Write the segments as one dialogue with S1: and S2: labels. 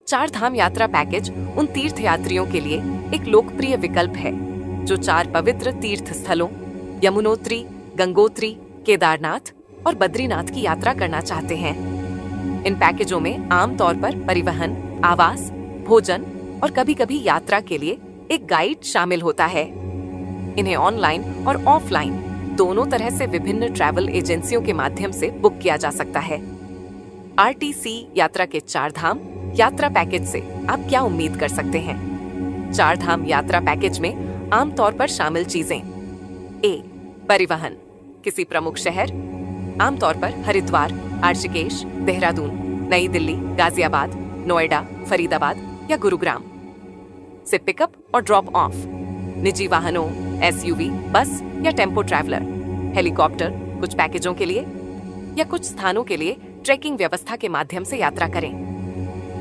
S1: चार धाम यात्रा पैकेज उन तीर्थ यात्रियों के लिए एक लोकप्रिय विकल्प है जो 4 पवित्र तीर्थ स्थलों यमुनोत्री, गंगोत्री, केदारनाथ और बद्रीनाथ की यात्रा करना चाहते हैं। इन पैकेजों में आमतौर पर परिवहन, आवास, भोजन और कभी-कभी यात्रा के लिए एक गाइड शामिल होता है। इन्हें ऑनलाइन और ऑफलाइन दोनों तरह से विभिन्न ट्रैवल एजेंसियों के माध्यम से बुक किया जा सकता है। RTC यात्रा के 4 धाम यात्रा पैकेज से आप क्या उम्मीद कर सकते हैं? 4 धाम यात्रा पैकेज में आमतौर पर शामिल चीजें: A. परिवहन, किसी प्रमुख शहर, आमतौर पर हरिद्वार, ऋषिकेश, देहरादून, नई दिल्ली, गाजियाबाद, नोएडा, फरीदाबाद या गुरुग्राम से पिकअप और ड्रॉप ऑफ, निजी वाहनों, SUV, बस या टेम्पो ट्रैवलर, हेलीकॉप्टर कुछ पैकेजों के लिए या कुछ स्थानों के लिए ट्रैकिंग व्यवस्था के माध्यम से यात्रा करें।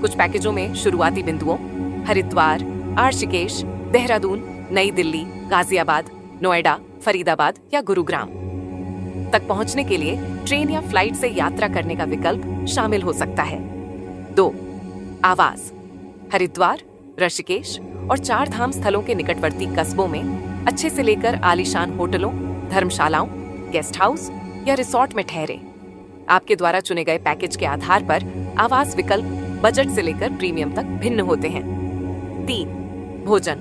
S1: कुछ पैकेजों में शुरुआती बिंदुओं हरिद्वार, ऋषिकेश, देहरादून, नई दिल्ली, गाजियाबाद, नोएडा, फरीदाबाद या गुरुग्राम तक पहुंचने के लिए ट्रेन या फ्लाइट से यात्रा करने का विकल्प शामिल हो सकता है। 2. आवास, हरिद्वार, ऋषिकेश और 4 धाम स्थलों के निकटवर्ती कस्बों में अच्छे से लेकर आलीशान होटलों, धर्मशालाओं, गेस्ट हाउस या रिसोर्ट में ठहरे। आपके द्वारा चुने गए पैकेज के आधार पर आवास विकल्प बजट से लेकर प्रीमियम तक भिन्न होते हैं। 3. भोजन,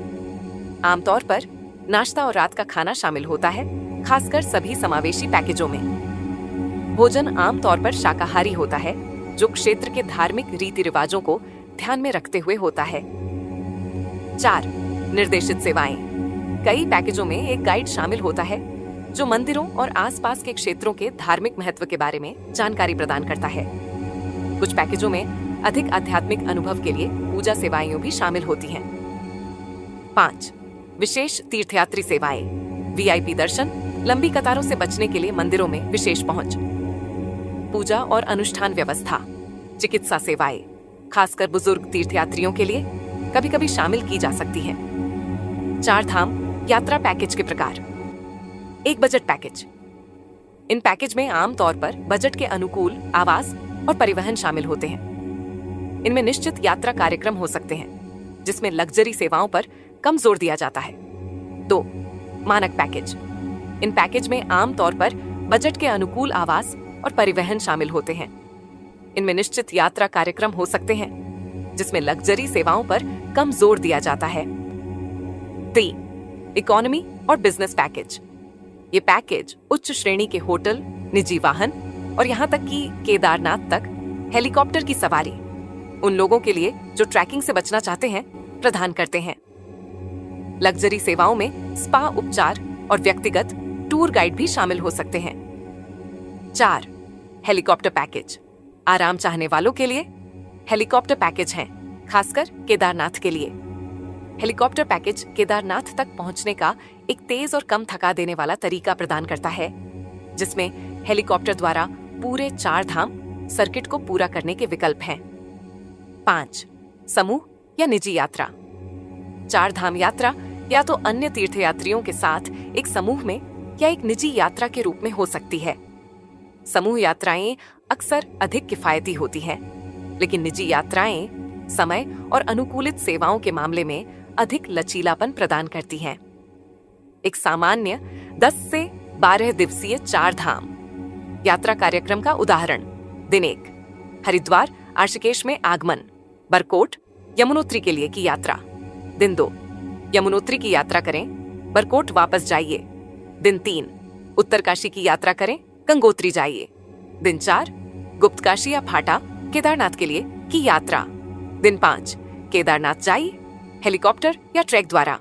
S1: आमतौर पर नाश्ता और रात का खाना शामिल होता है, खासकर सभी समावेशी पैकेजों में। भोजन आमतौर पर शाकाहारी होता है, जो क्षेत्र के धार्मिक रीति रिवाजों को ध्यान में रखते हुए होता है। 4. निर्देशित सेवाएं, कई पैकेजों में एक गाइड शामिल होता है जो मंदिरों और आसपास के क्षेत्रों के धार्मिक महत्व के बारे में जानकारी प्रदान करता है। कुछ पैकेजों में अधिक आध्यात्मिक अनुभव के लिए पूजा सेवाएं भी शामिल होती हैं। 5. विशेष तीर्थयात्री सेवाएं, VIP दर्शन, लंबी कतारों से बचने के लिए मंदिरों में विशेष पहुंच, पूजा और अनुष्ठान व्यवस्था, चिकित्सा सेवाएं, खासकर बुजुर्ग तीर्थयात्रियों के लिए कभी-कभी शामिल की जा सकती हैं। 4 धाम यात्रा पैकेज के प्रकार। 1. बजट पैकेज, इन पैकेज में आमतौर पर बजट के अनुकूल आवास और परिवहन शामिल होते हैं। इनमें निश्चित यात्रा कार्यक्रम हो सकते हैं जिसमें लग्जरी सेवाओं पर कम जोर दिया जाता है। 2. मानक पैकेज, इन पैकेज में आमतौर पर बजट के अनुकूल आवास और परिवहन शामिल होते हैं। इनमें निश्चित यात्रा कार्यक्रम हो सकते हैं जिसमें लग्जरी सेवाओं पर कम जोर दिया जाता है। 3. इकोनॉमी और बिजनेस पैकेज, ये पैकेज उच्च श्रेणी के होटल, निजी वाहन और यहाँ तक कि केदारनाथ तक हेलीकॉप्टर की सवारी उन लोगों के लिए जो ट्रैकिंग से बचना चाहते हैं प्रदान करते हैं। लग्जरी सेवाओं में स्पा उपचार और व्यक्तिगत टूर गाइड भी शामिल हो सकते हैं। 4. हेलीकॉप्टर पैकेज, आराम चाहने वालों के लिए हेलीकॉप्टर पैकेज हैं, खासकर केदारनाथ के लिए। हेलीकॉप्टर पैकेज केदारनाथ तक पहुंचने का एक तेज और कम थका देने वाला तरीका प्रदान करता है, जिसमें हेलीकॉप्टर द्वारा पूरे 4 धाम सर्किट को पूरा करने के विकल्प हैं। 5. समूह या निजी यात्रा, 4 धाम यात्रा या तो अन्य तीर्थयात्रियों के साथ एक समूह में या एक निजी यात्रा के रूप में हो सकती है। समूह यात्राएं अक्सर अधिक किफायती होती हैं, लेकिन निजी यात्राएं समय और अनुकूलित सेवाओं के मामले में अधिक लचीलापन प्रदान करती हैं। एक सामान्य 10 से 12 दिवसीय 4 धाम यात्रा कार्यक्रम का उदाहरण: दिन 1 हरिद्वार ऋषिकेश में आगमन, बरकोट, यमुनोत्री के लिए की यात्रा। दिन 2 यमुनोत्री की यात्रा करें, बरकोट वापस जाइए। दिन 3 उत्तरकाशी की यात्रा करें, गंगोत्री जाइए। दिन 4 गुप्तकाशी या फाटा केदारनाथ के लिए की यात्रा। दिन 5 केदारनाथ जाइए हेलीकॉप्टर या ट्रैक द्वारा।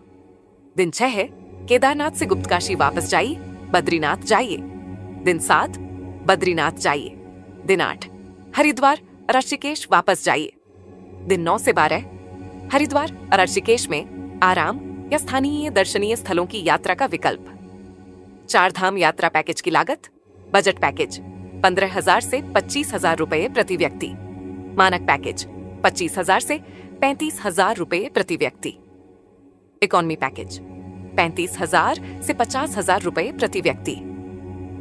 S1: दिन 6 है केदारनाथ से गुप्तकाशी वापस जाइए, बद्रीनाथ जाइए। दिन 7 बद्रीनाथ जाइए। दिन 8 हरिद्वार ऋषिकेश वापस जाइए। दिन 9 से 12 हरिद्वार ऋषिकेश में आराम या स्थानीय दर्शनीय स्थलों की यात्रा का विकल्प। 4 धाम यात्रा पैकेज की लागत: बजट पैकेज 15,000 से 25,000 रुपए प्रति व्यक्ति, मानक पैकेज 25,000 से 35,000 रुपए प्रति व्यक्ति, इकोनॉमी पैकेज 35,000 से 50,000 रुपए प्रति व्यक्ति,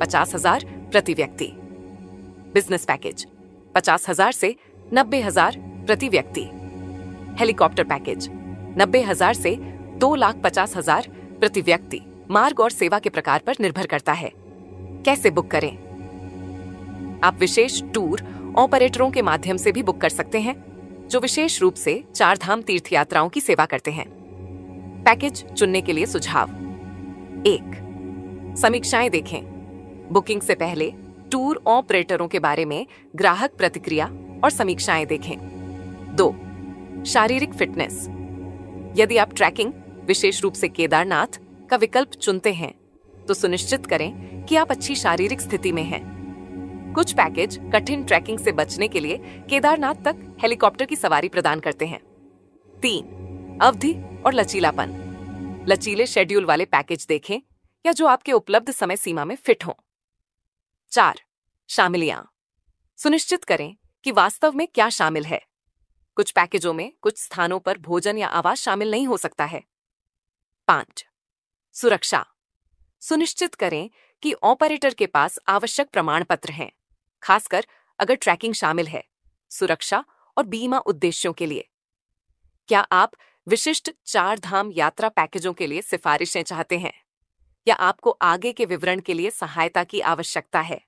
S1: 50,000 प्रति व्यक्ति, बिजनेस पैकेज 50,000 से 90,000 प्रति व्यक्ति, हेलीकॉप्टर पैकेज 90,000 से 2,50,000 प्रति व्यक्ति। मार्ग और सेवा के प्रकार पर निर्भर करता है। कैसे बुक करें? आप विशेष टूर ऑपरेटरों के माध्यम से भी बुक कर सकते हैं, जो विशेष रूप से चार धाम तीर्थ यात्राओं की सेवा करते हैं। पैकेज चुनने के लिए सुझाव: 1. समीक्षाएं देखें। बुकिंग से पहले टूर ऑपरेटरों के बारे में ग्राहक प्रतिक्रिया और समीक्षाएं देखें। 2. शारीरिक फिटनेस। यदि आप ट्रैकिंग, विशेष रूप से केदारनाथ, का विकल्प चुनते हैं तो सुनिश्चित करें कि आप अच्छी शारीरिक स्थिति में हैं। कुछ पैकेज कठिन ट्रैकिंग से बचने के लिए केदारनाथ तक हेलीकॉप्टर की सवारी प्रदान करते हैं। 3. अवधि और लचीलापन। लचीले शेड्यूल वाले पैकेज देखें या जो आपके उपलब्ध समय सीमा में फिट हों। 4. शामिलियां। सुनिश्चित करें कि वास्तव में क्या शामिल है। कुछ पैकेजों में कुछ स्थानों पर भोजन या आवास शामिल नहीं हो सकता है। 5. सुरक्षा। सुनिश्चित करें कि ऑपरेटर के पास आवश्यक प्रमाण पत्र हैं, खासकर अगर ट्रैकिंग शामिल है, सुरक्षा और बीमा उद्देश्यों के लिए। क्या आप विशिष्ट चार धाम यात्रा पैकेजों के लिए सिफारिशें चाहते हैं या आपको आगे के विवरण के लिए सहायता की आवश्यकता है?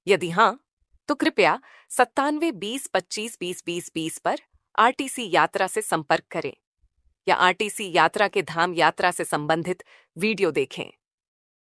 S1: यदि हां, तो कृपया 9720252020 पर आरटीसी यात्रा से संपर्क करें या आरटीसी यात्रा के धाम यात्रा से संबंधित वीडियो देखें।